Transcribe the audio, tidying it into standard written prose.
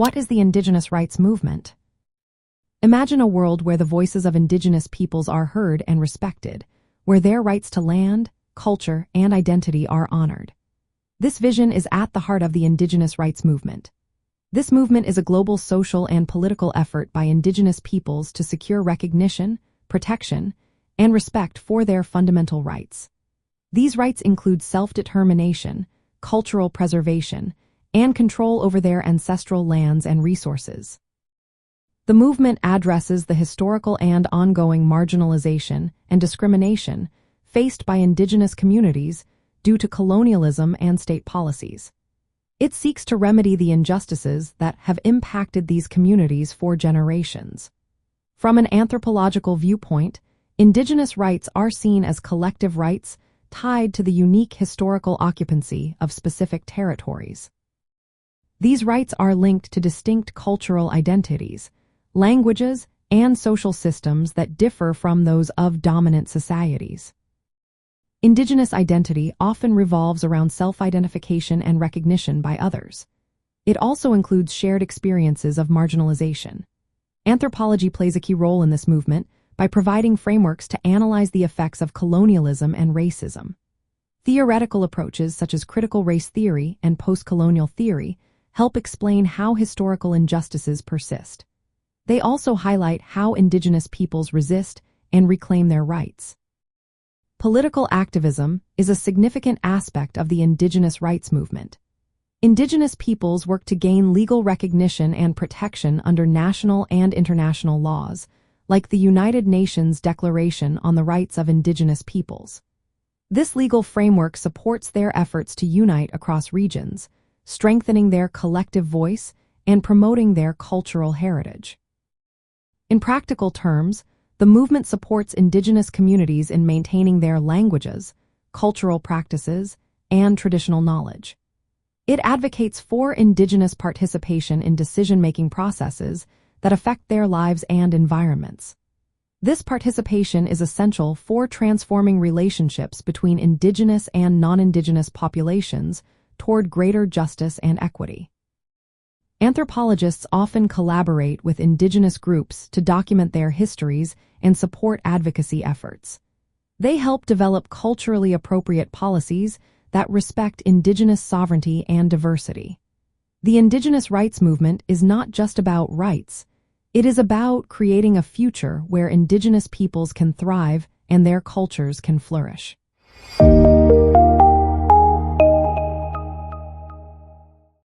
What is the Indigenous Rights Movement? Imagine a world where the voices of Indigenous peoples are heard and respected, where their rights to land, culture, and identity are honored. This vision is at the heart of the Indigenous Rights Movement. This movement is a global social and political effort by Indigenous peoples to secure recognition, protection, and respect for their fundamental rights. These rights include self-determination, cultural preservation, and control over their ancestral lands and resources. The movement addresses the historical and ongoing marginalization and discrimination faced by Indigenous communities due to colonialism and state policies. It seeks to remedy the injustices that have impacted these communities for generations. From an anthropological viewpoint, Indigenous rights are seen as collective rights tied to the unique historical occupancy of specific territories. These rights are linked to distinct cultural identities, languages, and social systems that differ from those of dominant societies. Indigenous identity often revolves around self-identification and recognition by others. It also includes shared experiences of marginalization. Anthropology plays a key role in this movement by providing frameworks to analyze the effects of colonialism and racism. Theoretical approaches such as critical race theory and post-colonial theory help explain how historical injustices persist. They also highlight how Indigenous peoples resist and reclaim their rights. Political activism is a significant aspect of the Indigenous rights movement. Indigenous peoples work to gain legal recognition and protection under national and international laws, like the United Nations Declaration on the Rights of Indigenous Peoples. This legal framework supports their efforts to unite across regions, strengthening their collective voice and promoting their cultural heritage. In practical terms, the movement supports Indigenous communities in maintaining their languages, cultural practices, and traditional knowledge. It advocates for Indigenous participation in decision-making processes that affect their lives and environments. This participation is essential for transforming relationships between Indigenous and non-Indigenous populations toward greater justice and equity. Anthropologists often collaborate with Indigenous groups to document their histories and support advocacy efforts. They help develop culturally appropriate policies that respect Indigenous sovereignty and diversity. The Indigenous rights movement is not just about rights. It is about creating a future where Indigenous peoples can thrive and their cultures can flourish.